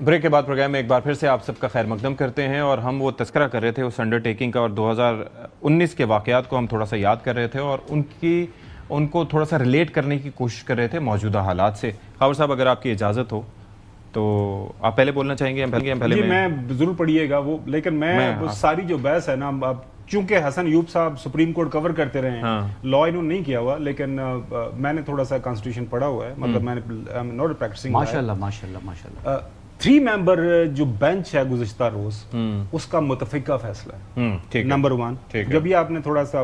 Break کے بعد programme میں ایک بار پھر سے آپ سب کا خیر مقدم کرتے ہیں، اور ہم وہ تذکرہ کر رہے تھے اس انڈر ٹیکنگ کا، اور 2019 کے واقعات کو ہم تھوڑا سا یاد کر رہے تھے اور ان کو تھوڑا سا ریلیٹ کرنے کی کوشش کر رہے تھے موجودہ حالات سے۔ خاور صاحب اگر آپ کی اجازت ہو تو آپ پہلے بولنا چاہیں گے؟ جی میں ضرور پڑھیے گا وہ، لیکن میں ساری جو بحث ہے نا، چونکہ حسن ایوب صاحب سپریم کورٹ کور کرتے رہے ہیں، لا انہوں نے نہیں کیا ہوا، لیکن میں نے تھوڑا سا کانسٹیٹیوشن پڑھا ہوا ہے، مطلب میں نے ناٹ پریکٹسنگ۔ ماشاءاللہ 3 ممبر جو بینچ ہے گزشتہ روز، اس کا متفقہ فیصلہ ہے نمبر 1۔ جب یہ آپ نے تھوڑا سا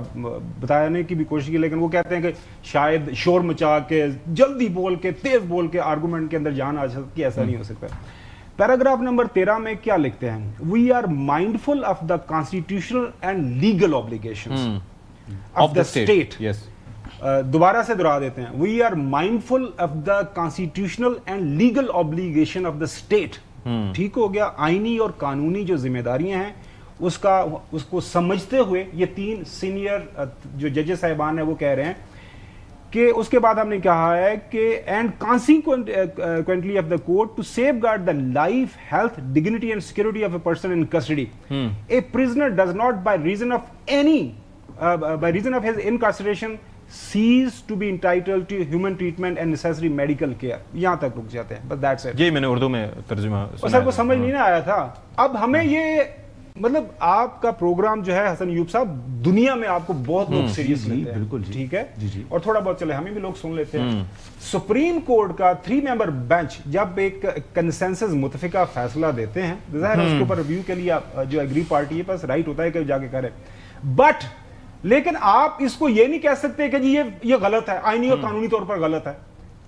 بتانے کی بھی کوشش کی، لیکن وہ کہتے ہیں کہ شاید شور مچا کے جلدی بول کے تیز بول کے آرگومنٹ کے اندر جان آ سکتی، ایسا نہیں ہو سکتا۔ پیراگراف نمبر 13 میں کیا لکھتے ہیں؟ We are mindful of the constitutional and legal obligations of the state. دوبارہ سے دہرا دیتے ہیں، we are mindful of the constitutional and legal obligation of the state. ٹھیک ہو گیا؟ آئینی اور قانونی جو ذمہ داریاں ہیں اس کو سمجھتے ہوئے یہ 3 سینئر جو ججز صاحبان ہیں وہ کہہ رہے ہیں کہ اس کے بعد ہم نے کہا ہے کہ and consequently of the court to safeguard the life, health, dignity and security of a person in custody. A prisoner does not by reason of his incarceration cease to be entitled to human treatment and necessary medical care۔ یہاں تک رک جاتے ہیں، بس that's it۔ جی میں نے اردو میں ترجمہ اور سر کو سمجھ نہیں نہ آیا تھا۔ اب ہمیں یہ مطلب آپ کا پروگرام جو ہے حسن ایوب صاحب، دنیا میں آپ کو بہت لوگ سیریس لیتے ہیں، بالکل ٹھیک ہے، اور تھوڑا بہت چلے ہمیں بھی لوگ سن لیتے ہیں۔ سپریم کورٹ کا 3 ممبر بینچ جب ایک کنسنسس متفقہ فیصلہ دیتے ہیں، ظاہر ہے اس کے اوپر ریویو کے لیے جو ایگری پارٹی ہے بس رائٹ ہوتا ہے کہ جا کے کرے، بٹ لیکن آپ اس کو یہ نہیں کہہ سکتے کہ جی یہ غلط ہے، آئینی اور قانونی طور پر غلط ہے۔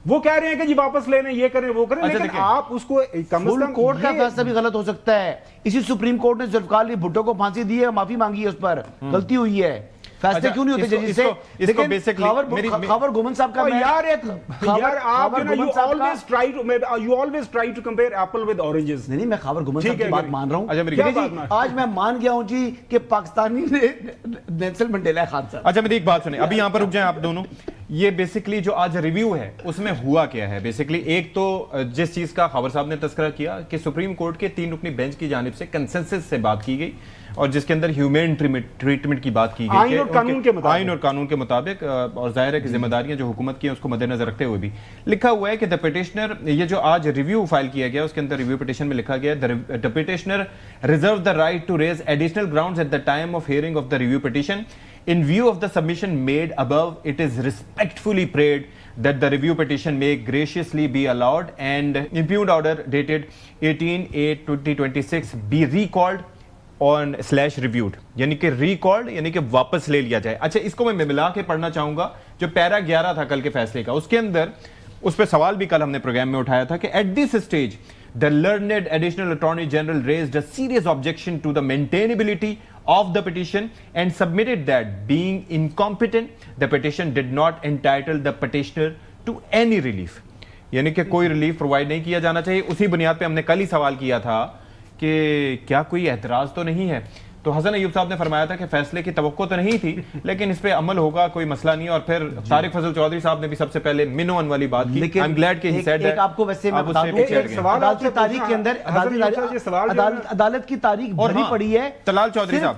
وہ کہہ رہے ہیں کہ جی واپس لے لیں، یہ کریں وہ کریں، لیکن آپ اس کو کم از کم کورٹ کا فیصلہ بھی غلط ہو سکتا ہے۔ اسی سپریم کورٹ نے ذوالفقار علی بھٹو کو پھانسی دی ہے، معافی مانگی ہے، اس پر غلطی ہوئی ہے، فیصلے کیوں نہیں ہوتے ججز سے؟ خاور گومن صاحب کا you always try to compare apple with oranges۔ نہیں میں خاور گومن صاحب کی بات مان رہا ہوں، آج میں مان گیا ہوں جی کہ پاکستانی نیلسن منڈیلا خان صاحب۔ اچھا میری ایک بات سنیں، ابھی یہاں پر رک جائیں آپ دونوں۔ یہ بیسیکلی جو آج ریویو ہے اس میں ہوا کیا ہے؟ بیسیکلی ایک تو جس چیز کا خاور صاحب نے تذکرہ کیا کہ سپریم کورٹ کے 3 رکنی بینچ کی جانب سے کنسنسس سے بات کی گئی، اور جس کے اندر ہیومن ٹریٹمنٹ کی بات کی گئی، آئین اور قانون کے مطابق، اور ظاہر ہے کہ ذمہ داریاں جو حکومت کی ہیں اس کو مد نظر رکھتے ہوئے بھی لکھا ہوا ہے کہ دا پٹیشنر، یہ جو آج ریویو فائل کیا گیا اس کے اندر ریویو پٹیشن میں لکھا گیا ہے the petitioner reserve the right to raise additional grounds at the time of hearing of the review petition. In view of the submission made above, it is respectfully prayed that the review petition may graciously be allowed and impugned order dated 18/8/2026 be recalled on/reviewed۔ یعنی کہ recalled یعنی کہ واپس لے لیا جائے۔ اچھا اس کو میں ملا کے پڑھنا چاہوں گا، جو پیرا 11 تھا کل کے فیصلے کا، اس کے اندر اس پہ سوال بھی کل ہم نے پروگرام میں اٹھایا تھا کہ at this stage the learned additional attorney general raised a serious objection to the maintainability of the petition and submitted that being incompetent the petition did not entitle the petitioner to any relief۔ یعنی کہ کوئی relief provide نہیں کیا جانا چاہیے۔ اسی بنیاد پہ ہم نے کل ہی سوال کیا تھا کہ کیا کوئی اعتراض تو نہیں ہے، تو حسن ایوب صاحب نے فرمایا تھا کہ فیصلے کی توقع تو نہیں تھی لیکن اس پہ عمل ہوگا، کوئی مسئلہ نہیں ہے۔ اور پھر طارق فضل چودھری صاحب نے بھی سب سے پہلے منون والی بات کی۔ I'm glad کہ he said that۔ ایک آپ کو ویسے میں بتا دوں، عدالت کی تاریخ کے اندر عدالت کی تاریخ بھری پڑی ہے۔ طلال چودھری صاحب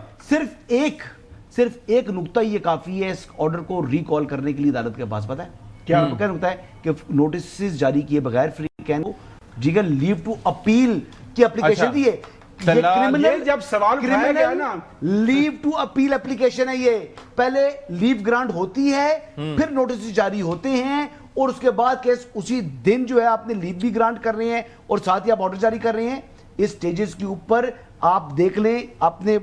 صرف ایک نقطہ یہ کافی ہے اس آرڈر کو ریکال کرنے کے لیے عدالت کے پاس، پتہ ہے کیا نقطہ ہے؟ کہ نوٹسز جاری کیے بغیر فری کین کو جیگل لیو ٹو اپیل کی اپلیکیشن دی ہے۔ جب سوال اٹھایا گیا نا، لیو ٹو اپیل اپلیکیشن ہے، یہ پہلے لیو گرانٹ ہوتی ہے، پھر نوٹس جاری ہوتے ہیں، اور اس کے بعد کیس اسی دن جو ہے آپ نے لیو بھی گرانٹ کر رہے ہیں اور ساتھ ہی آپ آرڈر جاری کر رہے ہیں۔ اس سٹیجز کے اوپر آپ دیکھ لیں، اپنے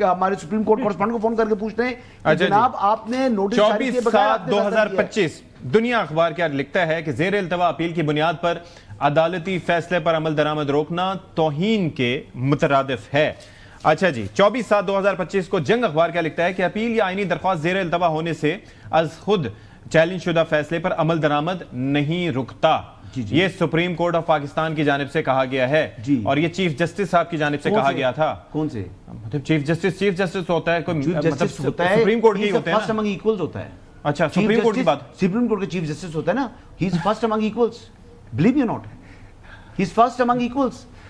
ہمارے سپریم کورٹ کورسپونڈنٹ کو فون کر کے پوچھتے ہیں جناب آپ نے نوٹس جاری کیے بغیر 24/7/2025 دنیا اخبار کیا لکھتا ہے کہ زیر التوا اپیل کی بنیاد پر عدالتی فیصلے پر عمل درآمد روکنا توہین کے مترادف ہے۔ اچھا جی 24/7/2025 کو جنگ اخبار کیا لکھتا ہے کہ اپیل یا آئینی درخواست زیر التوا ہونے سے از خود چیلنج شدہ فیصلے پر عمل درآمد نہیں رکتا۔ یہ سپریم کورٹ آف پاکستان کی جانب سے کہا گیا ہے، اور یہ چیف جسٹس صاحب کی جانب سے کہا گیا تھا۔ کون سے چیف جسٹس ہوتا ہے کوئی، مطلب سپریم کورٹ کی ہوتے ہیں فرسٹ امنگ ایکولز ہوتا ہے۔ اچھا سپریم کورٹ کی بات، سپریم کورٹ کا چیف جسٹس ہوتا ہے نا، he is first among equals, believe you not, he is first among equals.